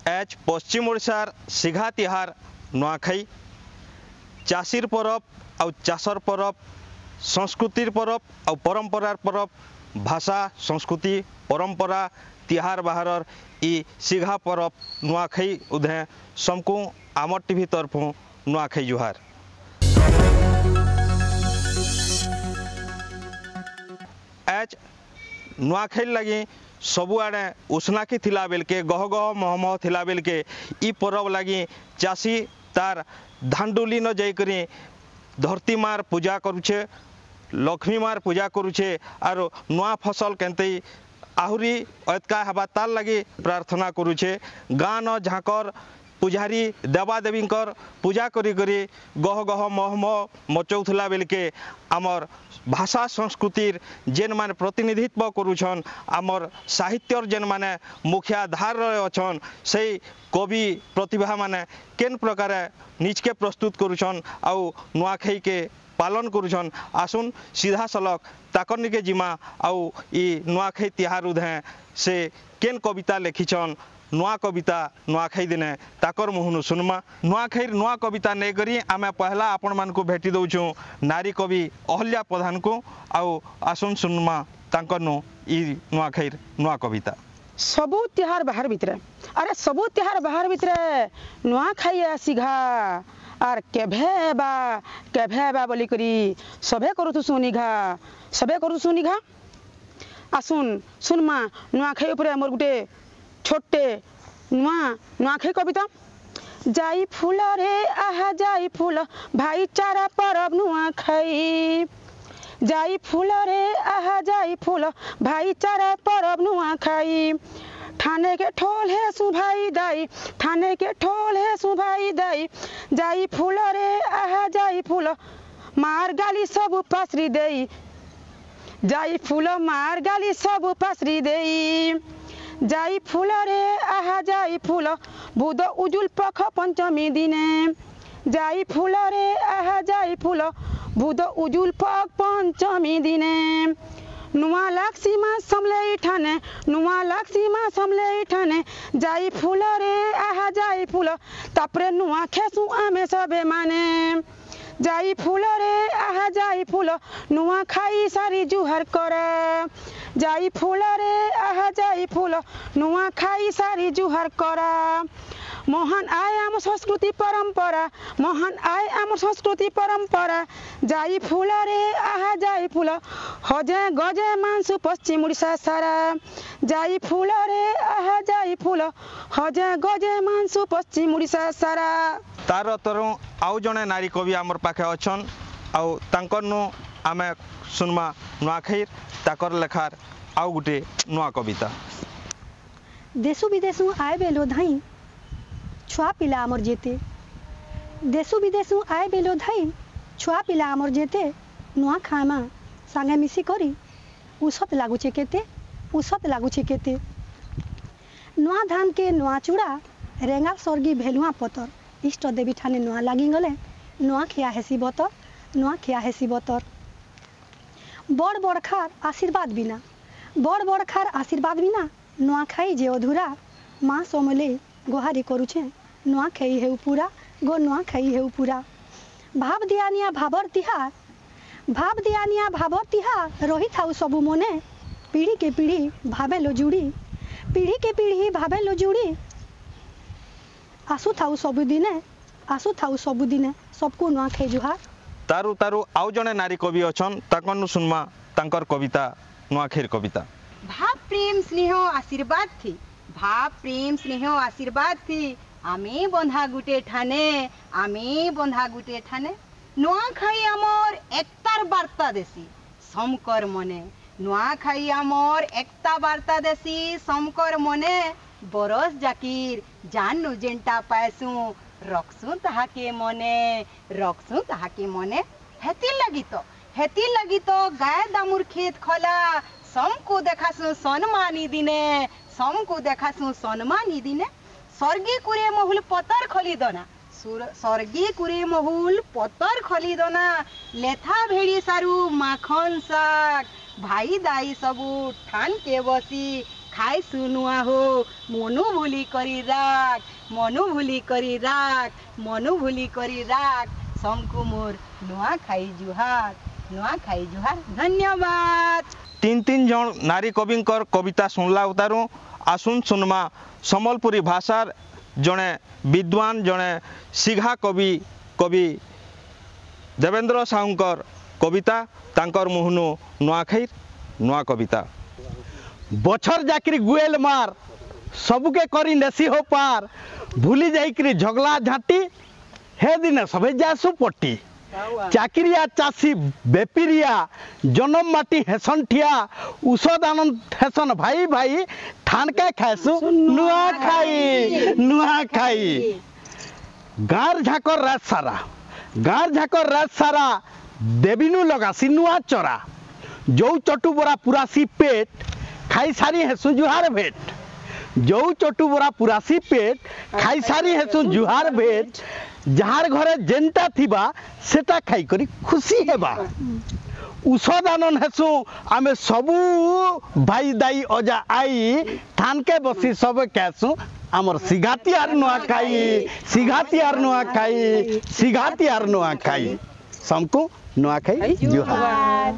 As पश्चिम ओडिशार सिघा तिहार नुआखाई चाषीर परब आउ चाषर परब संस्कृतिर परब आउ परंपरार परब भाषा संस्कृति परंपरा तिहार बाहर इ सिघा परब नुआखाई उधे समकु आमर टीवी तरफु नुआखाई जुहार। एज नुआखाई लगी सबुआड़े उष्णाकी थिला बेलके गह गह महमह थिला बेलके इ परब लगी चाषी तार धानडुली न जाइकरी धरती मार पूजा करुछे लक्ष्मी मार पूजा करुछे आरो नुआ फसल केनते आहुरी अतका हवा तार लगी प्रार्थना करुछे गाँ न झाकर पुजारी देवादेवींकर पूजा करी करी गह गह महमह मचौथला बेलके आमर भाषा संस्कृतिर जेन माने प्रतिनिधित्व करुछन आमर साहित्यर जेन माने मुखिया धार अछन से कवि प्रतिभा माने केन प्रकार निजके प्रस्तुत करुछन आउ नुआखाई के पालन करुछन आसुन सीधा सलक ताकनिके जिमा आउ इ नुआखाई तिहार उधे से केन कविता लिखिछन नुआ कविता नुआखाई दिने ताकर मुहनु सुनमा नुआखाई नुआ कविता नहीं करी आमे पहला आपण मान को भेटी दउछु नारी कवि अहल्या प्रधान को आउ आसुन सुनमा ताकर नु इ नुआखाई नुआ कविता। सबु तिहार बाहर भितरे अरे सबु तिहार बाहर भितरे नुआखाई सिघा आर केभे बा बोली करी सबे करूथु सुनिघा सबे करू सुनिघा आसुन सुनमा नुआखाई ऊपर मोर गुटे छोटे नुआखाई कविता जाई फूल रे आहा जाई फूल भाईचारा परब नुआखाई जाई फूल रे आहा जाई फूल भाईचारा परब नुआखाई ठाने के ठोल है सुभाई दाई ठाने के ठोल है सुभाई दाई जाई फूल रे आहा जाई फूल मार गाली सब पासरी देई जाई फूल मार गाली सब पासरी देई जाई फूल रे आहा जाई फूल बुध उजुल पख पंचमी दिने जाई फूल रे आहा जाई फूल बुध उजुल पख पंचमी दिने नुआ लाक्सी मा समले ठाने नुआ लाक्सी मा समले ठाने जाई फूल रे आहा जाई फूल तापरे नुआ खेसु आमे सबे माने जाई फूल रे आहा जाई फूल नुआ खाई सारी जुहर करे जाई फूल रे आहा जाई फूल नुआ खाई सारी जुहर करा महान आय आम संस्कृति परंपरा महान आय आम संस्कृति परंपरा जाई फूल रे आहा जाई फूल हजे गजे मांसु पश्चिम उड़ीसा सारा जाई फूल रे आहा जाई फूल हजे गजे मांसु पश्चिम उड़ीसा सारा। तार तरु आउ जने नारी कवि आमर पाखे अछन आउ तांकर नु आमे सुनमा नुआखाई ताकर लेखार आउ गुटे नुआ कविता देशु विदेशु आए बेलो धाई छुआ पिला आमर जेते देशु विदेशु आए बेलो धाई छुआ पिला आमर जेते नुआ खामा सांगे मिसी करी उसत लागुचे केते नुआ धान के नुआ चूड़ा रेंगा स्वर्गी भेलुआ पतर इष्ट देवी ठाने नुआ लागी गले नुआ खिया हेसी बतर बड़ बड़ खार आशीर्वाद बिना नुआखाई जे अधूरा माँ समले गोहारी करुछे नुआखाई हेउ पूरा गो नुआखाई हेउ पूरा भाव दियानिया भाबर तिहार रही थाउ सबु मने पीढ़ी के पीढ़ी भावे लो जुड़ी आसु थाउ सबु दिने सबको नुआखाई जुहार। तारु तारु आउ जने नारी कवि अछन ताकनु सुनमा तांकर कविता नुआखाई कविता भाव प्रेम स्नेह आशीर्वाद थी आमे बंधा गुटे ठाने नुआखाई आमर एकतार वार्ता देसी समकर मने नुआखाई आमर एकता वार्ता देसी समकर मने बरस जाकिर जाननु जेंटा पाएसु रखसु ताहाके मने हेती लगी तो गाय दामुर खेत खला समको देखासु सन्मानी दिने स्वर्गी कुरे महुल पतर खली दना लेथा भेड़ी सारू माखन साग भाई दाई सबू ठान के बसी खाई सुनुआ हो मनु भूली करी राख मनु भूली करी राख मनु भूली करी राख समकु मोर नुआ खाई जुहार धन्यवाद। तीन तीन जन नारी कविंकर कविता सुनला उतारू आसुन सुनमा सम्बलपुरी भाषार जड़े विद्वान जड़े सिघा कवि कवि देवेंद्र साहुंकर कविता तांकर मुहनु नुआखाई नुआ कविता। बछर जाकरी गुएल मार सबके करी नेसी हो पार भूली जाइकरी झगला झाटी हे दिने सबे जासु पट्टी चाकरिया चासी बेपिरिया जनम माटी हेसन ठिया उषद आनंद हेसन भाई भाई ठानके खाएसु नुआ खाई गार झाकर रात सारा देविनु लगासी नुआ चरा जो चटु बरा पुरासी पेट खाई सारी हेसु जुहार भेट जो चटु बरा पुरासी पेट खाई सारी हेसु जुहार भेट जार घरे जेनटा थिबा सेटा खाई करी खुशी हेबा उषद आनंद हेसु आमे सबू भाई दाई अजा आई थानके बसी सब कहसु आमर सिघाती आर नुआ खाई समकु नुआ खाई जुहार।